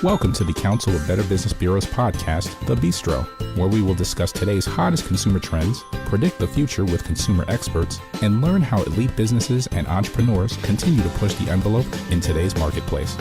Welcome to the Council of Better Business Bureau's podcast, The Bistro, where we will discuss today's hottest consumer trends, predict the future with consumer experts, and learn how elite businesses and entrepreneurs continue to push the envelope in today's marketplace.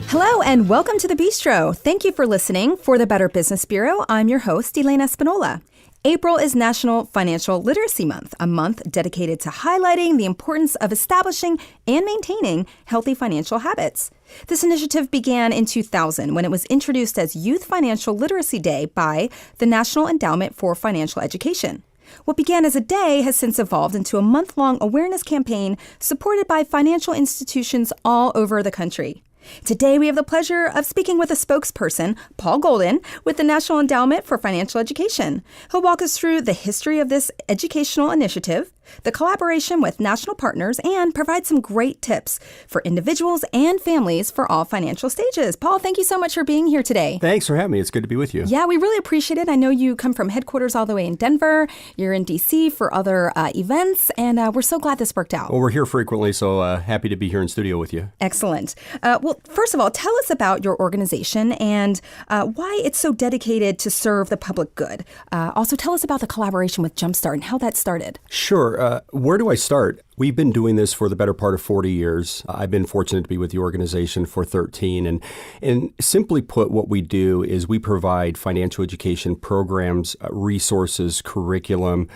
Hello and welcome to The Bistro. Thank you for listening. For the Better Business Bureau, I'm your host, Elaine Espinola. April is National Financial Literacy Month, a month dedicated to highlighting the importance of establishing and maintaining healthy financial habits. This initiative began in 2000 when it was introduced as Youth Financial Literacy Day by the National Endowment for Financial Education. What began as a day has since evolved into a month-long awareness campaign supported by financial institutions all over the country. Today, we have the pleasure of speaking with a spokesperson, Paul Golden, with the National Endowment for Financial Education. He'll walk us through the history of this educational initiative, the collaboration with national partners, and provide some great tips for individuals and families for all financial stages. Paul, thank you so much for being here today. Thanks for having me. It's good to be with you. Yeah, we really appreciate it. I know you come from headquarters all the way in Denver. You're in D.C. for other events, and we're so glad this worked out. Well, we're here frequently, so happy to be here in studio with you. Excellent. Well, first of all, tell us about your organization and why it's so dedicated to serve the public good. Also, tell us about the collaboration with Jumpstart and how that started. Sure. Where do I start? We've been doing this for the better part of 40 years. I've been fortunate to be with the organization for 13. And simply put, what we do is we provide financial education programs, resources, curriculum,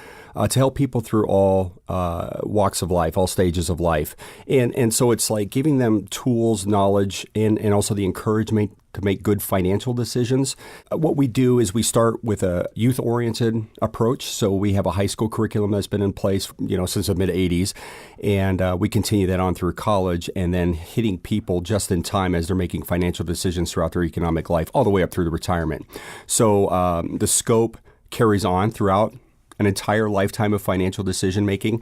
to help people through all walks of life, all stages of life. And so it's like giving them tools, knowledge, and also the encouragement to make good financial decisions. What we do is we start with a youth-oriented approach. So we have a high school curriculum that's been in place, since the mid-'80s, and we continue that on through college, and then hitting people just in time as they're making financial decisions throughout their economic life, all the way up through the retirement. So the scope carries on throughout an entire lifetime of financial decision making.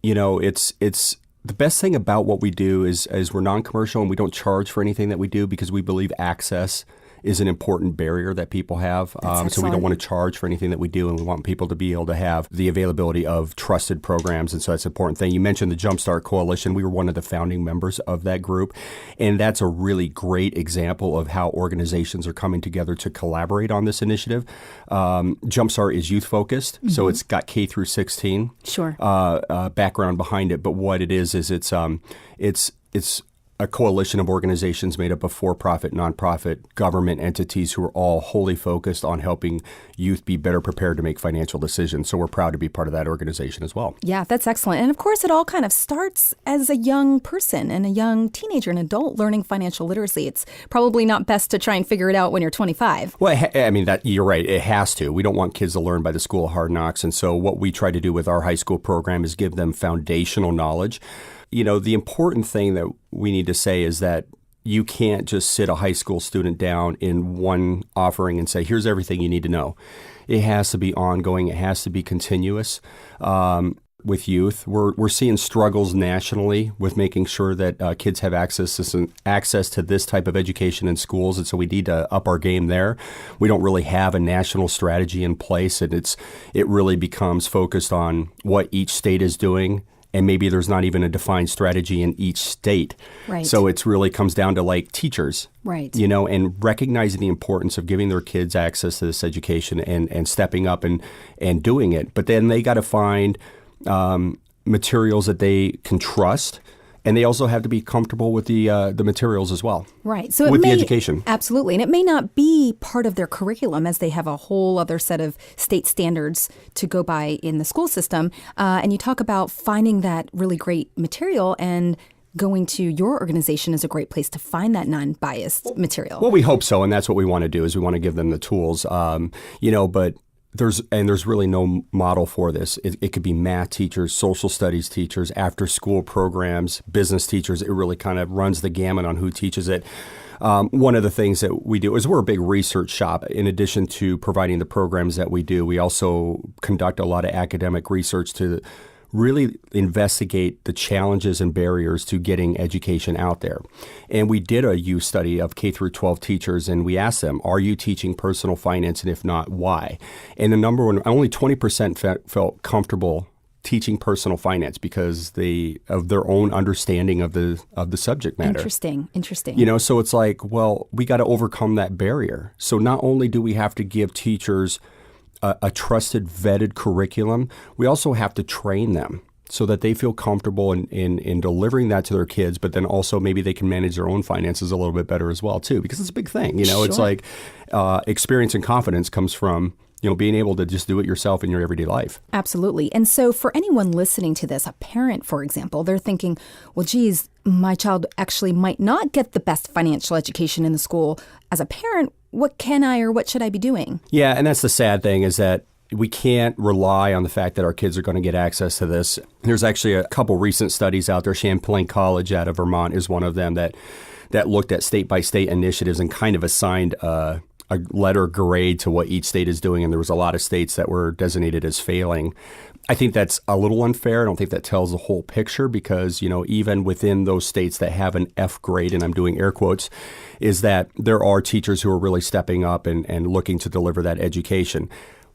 It's the best thing about what we do is we're non-commercial and we don't charge for anything that we do because we believe access is an important barrier that people have. So we don't want to charge for anything that we do, and we want people to be able to have the availability of trusted programs. And so that's an important thing. You mentioned the Jumpstart Coalition. We were one of the founding members of that group. And that's a really great example of how organizations are coming together to collaborate on this initiative. Jumpstart is youth-focused, so it's got K through 16 background behind it. But what it is it's a coalition of organizations made up of for-profit, nonprofit, government entities who are all wholly focused on helping youth be better prepared to make financial decisions. So we're proud to be part of that organization as well. Yeah, that's excellent. And of course, it all kind of starts as a young person and a young teenager, an adult learning financial literacy. It's probably not best to try and figure it out when you're 25. Well, you're right. It has to. We don't want kids to learn by the school of hard knocks. And so what we try to do with our high school program is give them foundational knowledge. The important thing that we need to say is that you can't just sit a high school student down in one offering and say, here's everything you need to know. It has to be ongoing. It has to be continuous. With youth, we're seeing struggles nationally with making sure that kids have access to this type of education in schools, and so we need to up our game there. We don't really have a national strategy in place, and it really becomes focused on what each state is doing. And maybe there's not even a defined strategy in each state. Right. So it really comes down to like teachers, right? And recognizing the importance of giving their kids access to this education and stepping up and doing it. But then they got to find materials that they can trust. And they also have to be comfortable with the materials as well. Right. So with the education. Absolutely. And it may not be part of their curriculum as they have a whole other set of state standards to go by in the school system. And you talk about finding that really great material, and going to your organization is a great place to find that non-biased material. Well, we hope so. And that's what we want to do, is we want to give them the tools, but there's really no model for this. It could be math teachers, social studies teachers, after school programs, business teachers. It really kind of runs the gamut on who teaches it. One of the things that we do is we're a big research shop. In addition to providing the programs that we do, we also conduct a lot of academic research to really investigate the challenges and barriers to getting education out there. And we did a youth study of K through 12 teachers, and we asked them, are you teaching personal finance? And if not, why? And the number one, only 20% felt comfortable teaching personal finance because of their own understanding of the subject matter. Interesting. So it's like, well, we got to overcome that barrier. So not only do we have to give teachers a trusted, vetted curriculum, we also have to train them so that they feel comfortable in delivering that to their kids, but then also maybe they can manage their own finances a little bit better as well, too, because it's a big thing. Sure. It's like experience and confidence comes from being able to just do it yourself in your everyday life. Absolutely. And so for anyone listening to this, a parent, for example, they're thinking, well, geez, my child actually might not get the best financial education in the school. As a parent, what can I or what should I be doing? Yeah, and that's the sad thing is that we can't rely on the fact that our kids are going to get access to this. There's actually a couple recent studies out there. Champlain College out of Vermont is one of them that looked at state-by-state initiatives and kind of assigned a letter grade to what each state is doing, and there was a lot of states that were designated as failing. I think that's a little unfair. I don't think that tells the whole picture because, even within those states that have an F grade, and I'm doing air quotes, is that there are teachers who are really stepping up and looking to deliver that education.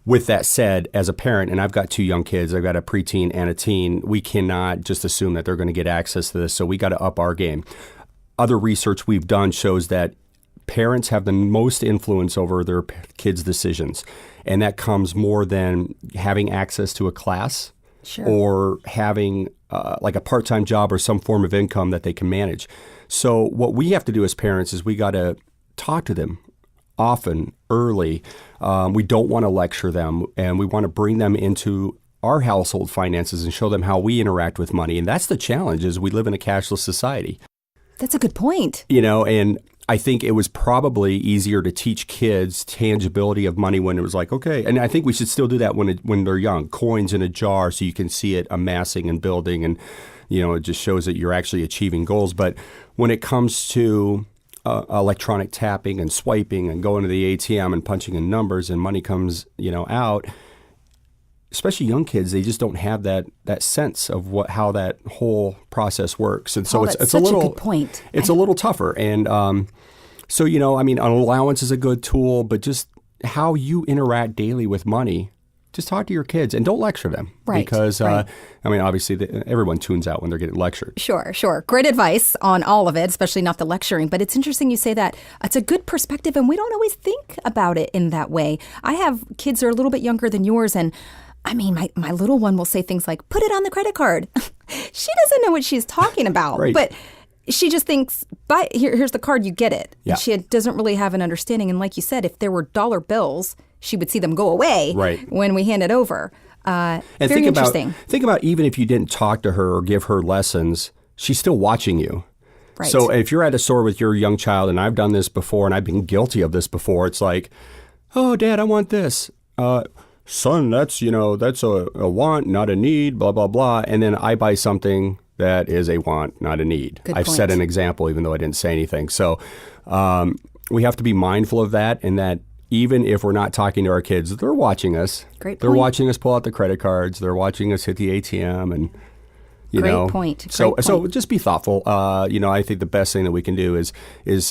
With that said, as a parent, and I've got 2 young kids, I've got a preteen and a teen, we cannot just assume that they're going to get access to this, so we got to up our game. Other research we've done shows that parents have the most influence over their kids' decisions, and that comes more than having access to a class or having like a part-time job or some form of income that they can manage. So what we have to do as parents is we got to talk to them often, early. We don't want to lecture them, and we want to bring them into our household finances and show them how we interact with money. And that's the challenge, is we live in a cashless society. That's a good point. And I think it was probably easier to teach kids tangibility of money when it was like, okay, and I think we should still do that when they're young, coins in a jar so you can see it amassing and building, and it just shows that you're actually achieving goals. But when it comes to electronic tapping and swiping and going to the ATM and punching in numbers and money comes out, especially young kids, they just don't have that sense of how that whole process works, and so it's such a little good point. It's a little tougher, and so an allowance is a good tool, but just how you interact daily with money, just talk to your kids and don't lecture them, because obviously everyone tunes out when they're getting lectured. Sure. Great advice on all of it, especially not the lecturing. But it's interesting you say that. It's a good perspective, and we don't always think about it in that way. I have kids that are a little bit younger than yours, and my little one will say things like, put it on the credit card. She doesn't know what she's talking about, but she just thinks, here's the card, you get it. Yeah. And she doesn't really have an understanding. And like you said, if there were dollar bills, she would see them go away when we hand it over. And very interesting. Think about even if you didn't talk to her or give her lessons, she's still watching you. Right. So if you're at a store with your young child, and I've done this before, and I've been guilty of this before, it's like, oh, Dad, I want this. Son, that's a want, not a need, blah, blah, blah. And then I buy something that is a want, not a need. I've set an example, even though I didn't say anything. So we have to be mindful of that, and that even if we're not talking to our kids, they're watching us. Great point. They're watching us pull out the credit cards. They're watching us hit the ATM, and Great point. So just be thoughtful. I think the best thing that we can do is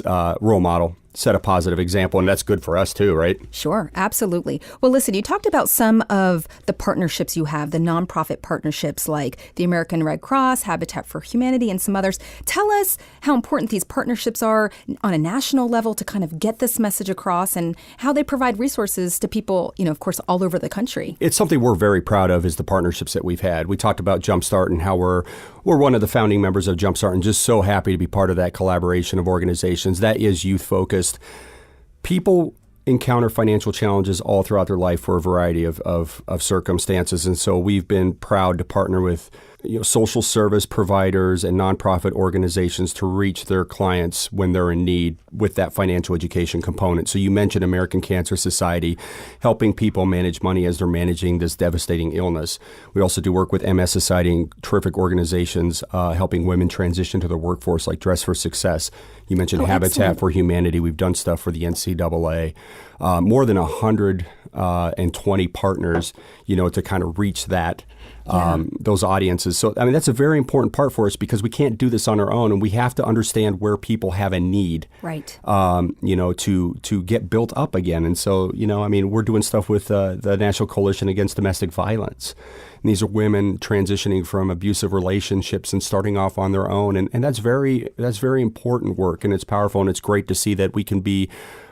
role model, set a positive example, and that's good for us too, right? Sure, absolutely. Well, listen, you talked about some of the partnerships you have, the nonprofit partnerships like the American Red Cross, Habitat for Humanity, and some others. Tell us how important these partnerships are on a national level to kind of get this message across, and how they provide resources to people, of course, all over the country. It's something we're very proud of, is the partnerships that we've had. We talked about Jumpstart and how we're one of the founding members of Jumpstart, and just so happy to be part of that collaboration of organizations that is youth-focused. People encounter financial challenges all throughout their life for a variety of circumstances, and so we've been proud to partner with social service providers and nonprofit organizations to reach their clients when they're in need with that financial education component. So you mentioned American Cancer Society, helping people manage money as they're managing this devastating illness. We also do work with MS Society and terrific organizations helping women transition to the workforce, like Dress for Success. You mentioned Habitat for Humanity. We've done stuff for the NCAA. More than 120 partners, to kind of reach that those audiences. So, I mean, that's a very important part for us because we can't do this on our own, and we have to understand where people have a need, right? To get built up again. And so, I mean, we're doing stuff with the National Coalition Against Domestic Violence. And these are women transitioning from abusive relationships and starting off on their own. And that's very important work, and it's powerful, and it's great to see that we can be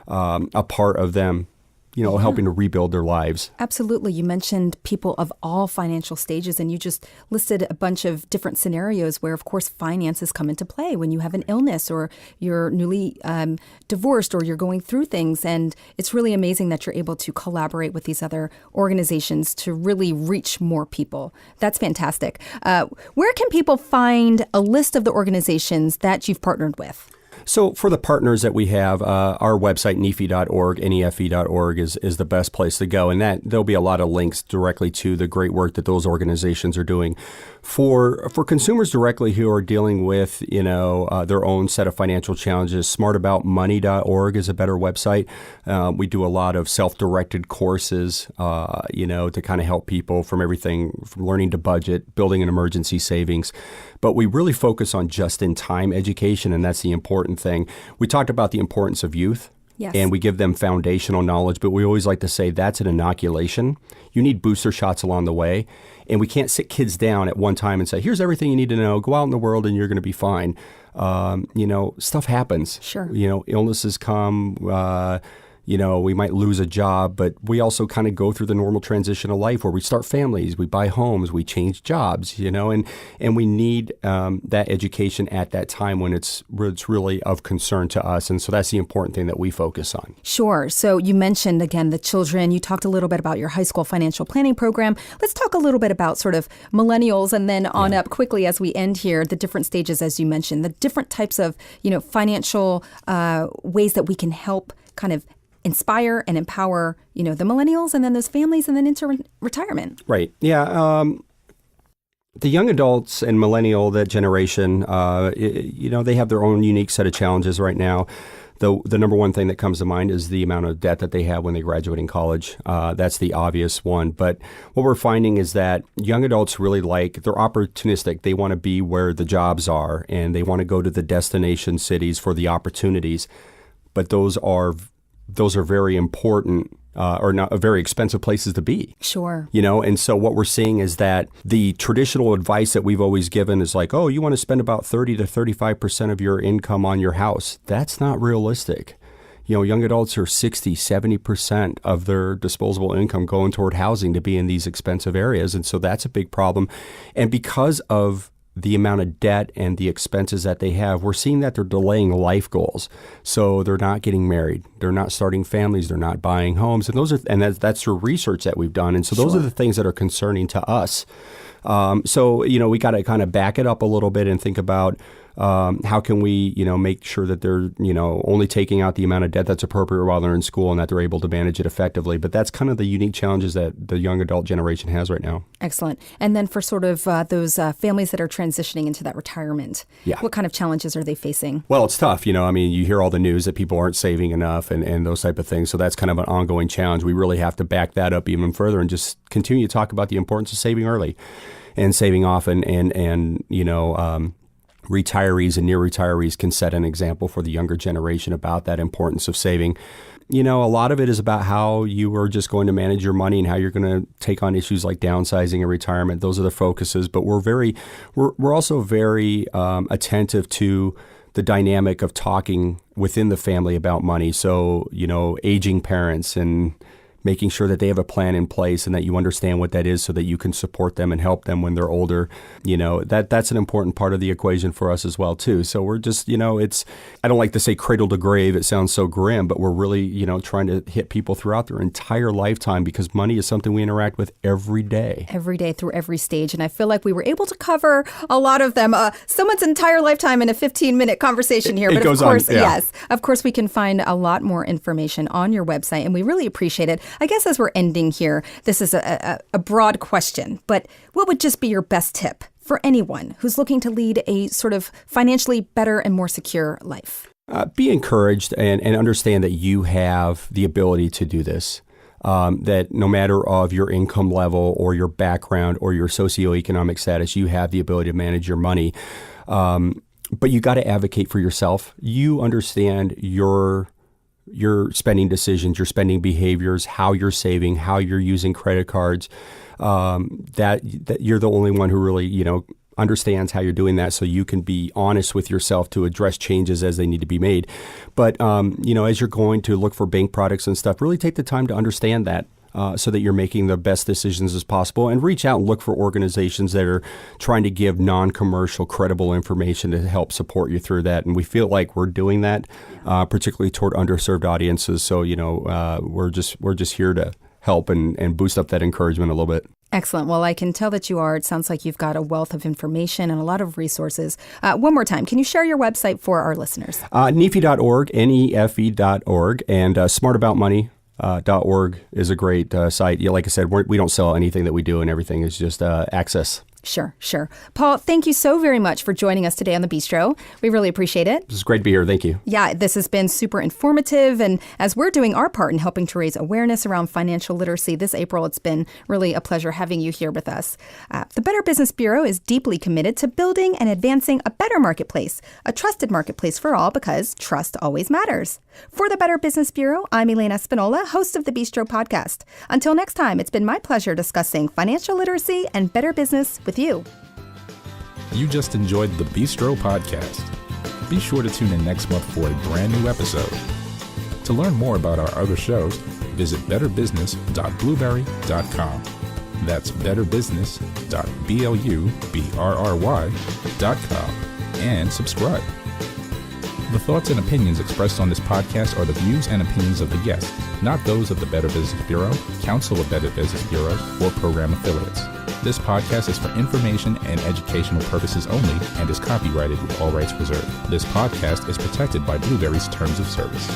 a part of them, helping to rebuild their lives. Absolutely. You mentioned people of all financial stages, and you just listed a bunch of different scenarios where, of course, finances come into play when you have an illness or you're newly divorced or you're going through things. And it's really amazing that you're able to collaborate with these other organizations to really reach more people. That's fantastic. Where can people find a list of the organizations that you've partnered with? So for the partners that we have, our website, nefe.org, nefe.org is the best place to go. And there'll be a lot of links directly to the great work that those organizations are doing. For consumers directly who are dealing with, their own set of financial challenges, smartaboutmoney.org is a better website. We do a lot of self-directed courses, to kind of help people from everything from learning to budget, building an emergency savings. But we really focus on just-in-time education, and that's the important thing. We talked about the importance of youth. Yes. And we give them foundational knowledge, but we always like to say that's an inoculation. You need booster shots along the way, and we can't sit kids down at one time and say, here's everything you need to know. Go out in the world and you're going to be fine. Stuff happens. Sure. Illnesses come. We might lose a job, but we also kind of go through the normal transition of life where we start families, we buy homes, we change jobs, and we need that education at that time when it's really of concern to us. And so that's the important thing that we focus on. Sure. So you mentioned, again, the children. You talked a little bit about your high school financial planning program. Let's talk a little bit about sort of millennials and then on up quickly as we end here, the different stages, as you mentioned, the different types of, financial ways that we can help kind of inspire and empower, the millennials and then those families and then into retirement. Right. Yeah. The young adults and that generation, they have their own unique set of challenges right now. The number one thing that comes to mind is the amount of debt that they have when they graduate in college. That's the obvious one. But what we're finding is that young adults really they're opportunistic. They want to be where the jobs are, and they want to go to the destination cities for the opportunities. But those are very important or not very expensive places to be. Sure. And so what we're seeing is that the traditional advice that we've always given is like, oh, you want to spend about 30 to 35% of your income on your house. That's not realistic. Young adults are 60, 70% of their disposable income going toward housing to be in these expensive areas. And so that's a big problem. And because of the amount of debt and the expenses that they have, we're seeing that they're delaying life goals. So they're not getting married, they're not starting families, they're not buying homes, and that's through research that we've done. And so those are the things that are concerning to us. So we got to kind of back it up a little bit and think about how can we, make sure that they're, only taking out the amount of debt that's appropriate while they're in school and that they're able to manage it effectively. But that's kind of the unique challenges that the young adult generation has right now. Excellent. And then for sort of those families that are transitioning into that retirement, what kind of challenges are they facing? Well, it's tough. You hear all the news that people aren't saving enough and those type of things. So that's kind of an ongoing challenge. We really have to back that up even further and just continue to talk about the importance of saving early and saving often retirees and near retirees can set an example for the younger generation about that importance of saving. A lot of it is about how you are just going to manage your money and how you're going to take on issues like downsizing and retirement. Those are the focuses. But we're also very attentive to the dynamic of talking within the family about money. So, aging parents and making sure that they have a plan in place and that you understand what that is so that you can support them and help them when they're older. That's an important part of the equation for us as well, too. So we're just, I don't like to say cradle to grave. It sounds so grim, but we're really, trying to hit people throughout their entire lifetime because money is something we interact with every day. Every day through every stage. And I feel like we were able to cover a lot of them. Someone's entire lifetime in a 15-minute conversation here. But of course, yes, of course, we can find a lot more information on your website, and we really appreciate it. I guess as we're ending here, this is a broad question, but what would just be your best tip for anyone who's looking to lead a sort of financially better and more secure life? Be encouraged and understand that you have the ability to do this. that no matter of your income level or your background or your socioeconomic status, you have the ability to manage your money. But you got to advocate for yourself. You understand your spending decisions, your spending behaviors, how you're saving, how you're using credit cards. That you're the only one who really, understands how you're doing that, so you can be honest with yourself to address changes as they need to be made. But, as you're going to look for bank products and stuff, really take the time to understand that. So that you're making the best decisions as possible, and reach out and look for organizations that are trying to give non-commercial, credible information to help support you through that. And we feel like we're doing that, particularly toward underserved audiences. So, we're just here to help and boost up that encouragement a little bit. Excellent. Well, I can tell that you are. It sounds like you've got a wealth of information and a lot of resources. One more time, can you share your website for our listeners? NEFE.org, NEFE.org, and smartaboutmoney.org is a great site. Yeah, like I said, we don't sell anything that we do, and everything is just access. Sure. Paul, thank you so very much for joining us today on the Bistro. We really appreciate it. This is great to be here. Thank you. Yeah, this has been super informative. And as we're doing our part in helping to raise awareness around financial literacy this April, it's been really a pleasure having you here with us. The Better Business Bureau is deeply committed to building and advancing a better marketplace, a trusted marketplace for all, because trust always matters. For the Better Business Bureau, I'm Elaine Espinola, host of the Bistro podcast. Until next time, it's been my pleasure discussing financial literacy and better business with you. You just enjoyed the Bistro podcast. Be sure to tune in next month for a brand new episode. To learn more about our other shows, visit betterbusiness.blueberry.com. That's betterbusiness.blueberry.com, and subscribe. The thoughts and opinions expressed on this podcast are the views and opinions of the guests, not those of the Better Business Bureau, Council of Better Business Bureaus, or program affiliates. This podcast is for information and educational purposes only and is copyrighted with all rights reserved. This podcast is protected by Blueberry's Terms of Service.